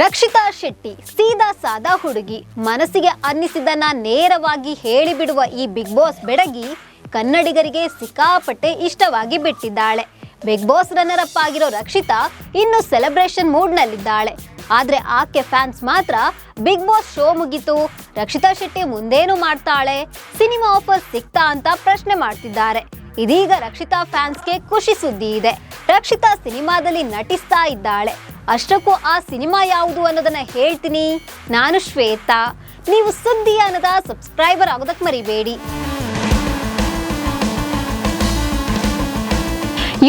ರಕ್ಷಿತಾ ಶೆಟ್ಟಿ ಸೀದಾ ಸಾದಾ ಹುಡುಗಿ, ಮನಸ್ಸಿಗೆ ಅನ್ನಿಸಿದ್ದನ್ನ ನೇರವಾಗಿ ಹೇಳಿಬಿಡುವ ಈ ಬಿಗ್ ಬಾಸ್ ಬೆಡಗಿ ಕನ್ನಡಿಗರಿಗೆ ಸಿಕ್ಕಾಪಟ್ಟೆ ಇಷ್ಟವಾಗಿ ಬಿಟ್ಟಿದ್ದಾಳೆ. ಬಿಗ್ ಬಾಸ್ ರನ್ನರ್ ಅಪ್ ಆಗಿರೋ ರಕ್ಷಿತಾ ಇನ್ನು ಸೆಲೆಬ್ರೇಷನ್ ಮೂಡ್ ನಲ್ಲಿದ್ದಾಳೆ. ಆದ್ರೆ ಆಕೆ ಫ್ಯಾನ್ಸ್ ಮಾತ್ರ ಬಿಗ್ ಬಾಸ್ ಶೋ ಮುಗಿತು, ರಕ್ಷಿತಾ ಶೆಟ್ಟಿ ಮುಂದೇನು ಮಾಡ್ತಾಳೆ, ಸಿನಿಮಾ ಆಫರ್ ಸಿಕ್ತಾ ಅಂತ ಪ್ರಶ್ನೆ ಮಾಡ್ತಿದ್ದಾರೆ. ಇದೀಗ ರಕ್ಷಿತಾ ಫ್ಯಾನ್ಸ್ಗೆ ಖುಷಿ ಸುದ್ದಿ ಇದೆ. ರಕ್ಷಿತಾ ಸಿನಿಮಾದಲ್ಲಿ ನಟಿಸ್ತಾ ಇದ್ದಾಳೆ. ಅಷ್ಟಕ್ಕೂ ಆ ಸಿನಿಮಾ ಯಾವುದು ಅನ್ನೋದನ್ನ ಹೇಳ್ತೀನಿ. ನಾನು ಶ್ವೇತಾ. ನೀವು ಸುದ್ದಿ ಅನ್ನದ ಸಬ್ಸ್ಕ್ರೈಬರ್ ಆಗೋದಕ್ಕೆ ಮರಿಬೇಡಿ.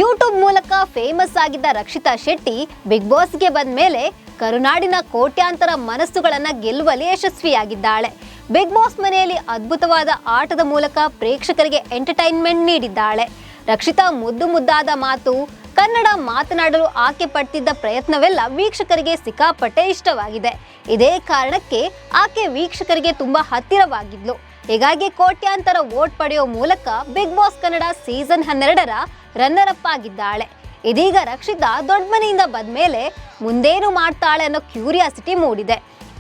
ಯೂಟ್ಯೂಬ್ ಮೂಲಕ ಫೇಮಸ್ ಆಗಿದ್ದ ರಕ್ಷಿತಾ ಶೆಟ್ಟಿ ಬಿಗ್ ಬಾಸ್ಗೆ ಬಂದ ಮೇಲೆ ಕರುನಾಡಿನ ಕೋಟ್ಯಾಂತರ ಮನಸ್ಸುಗಳನ್ನ ಗೆಲ್ಲುವಲ್ಲಿ ಯಶಸ್ವಿಯಾಗಿದ್ದಾಳೆ. ಬಿಗ್ ಬಾಸ್ ಮನೆಯಲ್ಲಿ ಅದ್ಭುತವಾದ ಆಟದ ಮೂಲಕ ಪ್ರೇಕ್ಷಕರಿಗೆ ಎಂಟರ್ಟೈನ್ಮೆಂಟ್ ನೀಡಿದ್ದಾಳೆ. ರಕ್ಷಿತಾ ಮುದ್ದು ಮುದ್ದಾದ ಮಾತು, ಕನ್ನಡ ಮಾತನಾಡಲು ಆಕೆ ಪಡ್ತಿದ್ದ ಪ್ರಯತ್ನವೆಲ್ಲ ವೀಕ್ಷಕರಿಗೆ ಸಿಕ್ಕಾಪಟ್ಟೆ ಇಷ್ಟವಾಗಿದೆ. ಇದೇ ಕಾರಣಕ್ಕೆ ಆಕೆ ವೀಕ್ಷಕರಿಗೆ ತುಂಬಾ ಹತ್ತಿರವಾಗಿದ್ಲು. ಹೀಗಾಗಿ ಕೋಟ್ಯಾಂತರ ವೋಟ್ ಪಡೆಯೋ ಮೂಲಕ ಬಿಗ್ ಬಾಸ್ ಕನ್ನಡ ಸೀಸನ್ 12ರ ರನ್ನರ್ ಅಪ್ ಆಗಿದ್ದಾಳೆ. ಇದೀಗ ರಕ್ಷಿತಾ ದೊಡ್ಡ ಮನೆಯಿಂದ ಬಂದ್ಮೇಲೆ ಮುಂದೇನು ಮಾಡ್ತಾಳೆ ಅನ್ನೋ ಕ್ಯೂರಿಯಾಸಿಟಿ ಮೂಡಿದೆ.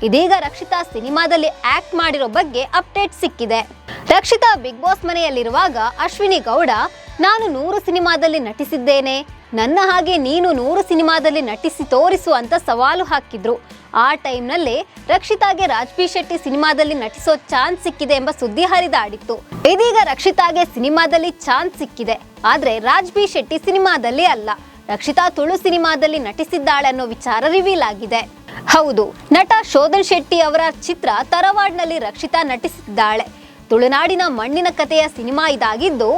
ಇದೀಗ ರಕ್ಷಿತಾ ಸಿನಿಮಾದಲ್ಲಿ ಆಕ್ಟ್ ಮಾಡಿರೋ ಬಗ್ಗೆ ಅಪ್ಡೇಟ್ ಸಿಕ್ಕಿದೆ. ರಕ್ಷಿತಾ ಬಿಗ್ ಬಾಸ್ ಮನೆಯಲ್ಲಿರುವಾಗ ಅಶ್ವಿನಿ ಗೌಡ, ನಾನು 100 ಸಿನಿಮಾದಲ್ಲಿ ನಟಿಸಿದ್ದೇನೆ, ನನ್ನ ಹಾಗೆ ನೀನು 100 ಸಿನಿಮಾದಲ್ಲಿ ನಟಿಸಿ ತೋರಿಸು ಅಂತ ಸವಾಲು ಹಾಕಿದ್ರು. ಆ ಟೈಮ್ನಲ್ಲೇ ರಕ್ಷಿತಾಗೆ ರಾಜ್ಬಿ ಶೆಟ್ಟಿ ಸಿನಿಮಾದಲ್ಲಿ ನಟಿಸೋ ಚಾನ್ಸ್ ಸಿಕ್ಕಿದೆ ಎಂಬ ಸುದ್ದಿ ಹರಿದಾಡಿತ್ತು. ಇದೀಗ ರಕ್ಷಿತಾಗೆ ಸಿನಿಮಾದಲ್ಲಿ ಚಾನ್ಸ್ ಸಿಕ್ಕಿದೆ, ಆದ್ರೆ ರಾಜ್ಬಿ ಶೆಟ್ಟಿ ಸಿನಿಮಾದಲ್ಲಿ ಅಲ್ಲ. ರಕ್ಷಿತಾ ತುಳು ಸಿನಿಮಾದಲ್ಲಿ ನಟಿಸಿದ್ದಾಳೆ ಅನ್ನೋ ವಿಚಾರ ರಿವೀಲ್ ಆಗಿದೆ. ಹೌದು, ನಟ ಶೋಧನ್ ಶೆಟ್ಟಿ ಅವರ ಚಿತ್ರ ತರವಾಡ್ನಲ್ಲಿ ರಕ್ಷಿತಾ ನಟಿಸಿದ್ದಾಳೆ. ತುಳುನಾಡಿನ ಮಣ್ಣಿನ ಕಥೆಯ ಸಿನಿಮಾ ಇದಾಗಿದ್ದು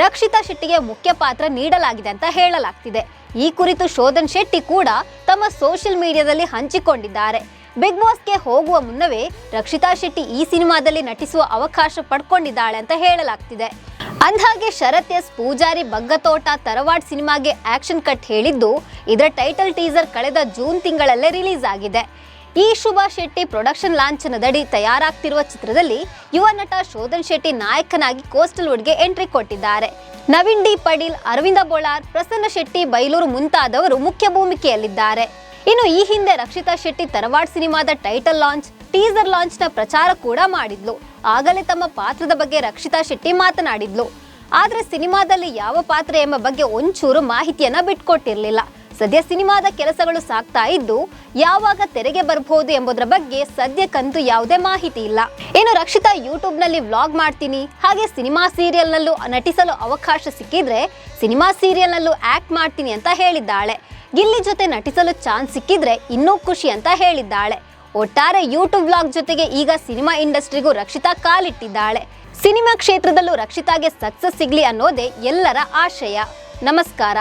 ರಕ್ಷಿತಾ ಶೆಟ್ಟಿಗೆ ಮುಖ್ಯ ಪಾತ್ರ ನೀಡಲಾಗಿದೆ ಅಂತ ಹೇಳಲಾಗ್ತಿದೆ. ಈ ಕುರಿತು ಶೋಧನ್ ಶೆಟ್ಟಿ ಕೂಡ ತಮ್ಮ ಸೋಷಿಯಲ್ ಮೀಡಿಯಾದಲ್ಲಿ ಹಂಚಿಕೊಂಡಿದ್ದಾರೆ. ಬಿಗ್ ಬಾಸ್ಗೆ ಹೋಗುವ ಮುನ್ನವೇ ರಕ್ಷಿತಾ ಶೆಟ್ಟಿ ಈ ಸಿನಿಮಾದಲ್ಲಿ ನಟಿಸುವ ಅವಕಾಶ ಪಡ್ಕೊಂಡಿದ್ದಾಳೆ ಅಂತ ಹೇಳಲಾಗ್ತಿದೆ. ಅಂದ್ಹಾಗೆ ಶರತ್ ಎಸ್ ಪೂಜಾರಿ ಬಗ್ಗತೋಟ ತರವಾಡ್ ಸಿನಿಮಾಗೆ ಆಕ್ಷನ್ ಕಟ್ ಹೇಳಿದ್ದು, ಇದರ ಟೈಟಲ್ ಟೀಸರ್ ಕಳೆದ ಜೂನ್ ತಿಂಗಳಲ್ಲೇ ರಿಲೀಸ್ ಆಗಿದೆ. ಈ ಶುಭಾ ಶೆಟ್ಟಿ ಪ್ರೊಡಕ್ಷನ್ ಲಾಂಛನದಡಿ ತಯಾರಾಗ್ತಿರುವ ಚಿತ್ರದಲ್ಲಿ ಯುವ ನಟ ಶೋಧನ್ ಶೆಟ್ಟಿ ನಾಯಕನಾಗಿ ಕೋಸ್ಟಲ್ ವುಡ್ಗೆ ಎಂಟ್ರಿ ಕೊಟ್ಟಿದ್ದಾರೆ. ನವೀನ್ ಡಿ ಪಡೀಲ್, ಅರವಿಂದ ಬೋಳಾರ್, ಪ್ರಸನ್ನ ಶೆಟ್ಟಿ ಬೈಲೂರು ಮುಂತಾದವರು ಮುಖ್ಯ ಭೂಮಿಕೆಯಲ್ಲಿದ್ದಾರೆ. ಇನ್ನು ಈ ಹಿಂದೆ ರಕ್ಷಿತಾ ಶೆಟ್ಟಿ ತರವಾಡ್ ಸಿನಿಮಾದ ಟೈಟಲ್ ಲಾಂಚ್, ಟೀಸರ್ ಲಾಂಚ್ ನ ಪ್ರಚಾರ ಕೂಡ ಮಾಡಿದ್ಲು. ಆಗಲೇ ತಮ್ಮ ಪಾತ್ರದ ಬಗ್ಗೆ ರಕ್ಷಿತಾ ಶೆಟ್ಟಿ ಮಾತನಾಡಿದ್ಲು. ಆದ್ರೆ ಸಿನಿಮಾದಲ್ಲಿ ಯಾವ ಪಾತ್ರ ಎಂಬ ಬಗ್ಗೆ ಒಂಚೂರು ಮಾಹಿತಿಯನ್ನ ಬಿಟ್ಕೊಟ್ಟಿರ್ಲಿಲ್ಲ. ಸದ್ಯ ಸಿನಿಮಾದ ಕೆಲಸಗಳು ಸಾಗ್ತಾ ಇದ್ದು ಯಾವಾಗ ತೆರೆಗೆ ಬರಬಹುದು ಎಂಬುದರ ಬಗ್ಗೆ ಸದ್ಯಕ್ಕಂತೂ ಯಾವುದೇ ಮಾಹಿತಿ ಇಲ್ಲ. ಇನ್ನು ರಕ್ಷಿತಾ ಯೂಟ್ಯೂಬ್ ನಲ್ಲಿ ವ್ಲಾಗ್ ಮಾಡ್ತೀನಿ, ಹಾಗೆ ಸಿನಿಮಾ ಸೀರಿಯಲ್ ನಲ್ಲೂ ನಟಿಸಲು ಅವಕಾಶ ಸಿಕ್ಕಿದ್ರೆ ಸಿನಿಮಾ ಸೀರಿಯಲ್ ನಲ್ಲೂ ಆಕ್ಟ್ ಮಾಡ್ತೀನಿ ಅಂತ ಹೇಳಿದ್ದಾಳೆ. ಗಿಲ್ಲಿ ಜೊತೆ ನಟಿಸಲು ಚಾನ್ಸ್ ಸಿಕ್ಕಿದ್ರೆ ಇನ್ನೂ ಖುಷಿ ಅಂತ ಹೇಳಿದ್ದಾಳೆ. ಒಟ್ಟಾರೆ ಯೂಟ್ಯೂಬ್ ವ್ಲಾಗ್ ಜೊತೆಗೆ ಈಗ ಸಿನಿಮಾ ಇಂಡಸ್ಟ್ರಿಗೂ ರಕ್ಷಿತಾ ಕಾಲಿಟ್ಟಿದ್ದಾಳೆ. ಸಿನಿಮಾ ಕ್ಷೇತ್ರದಲ್ಲೂ ರಕ್ಷಿತಾಗೆ ಸಕ್ಸಸ್ ಸಿಗ್ಲಿ ಅನ್ನೋದೇ ಎಲ್ಲರ ಆಶಯ. ನಮಸ್ಕಾರ.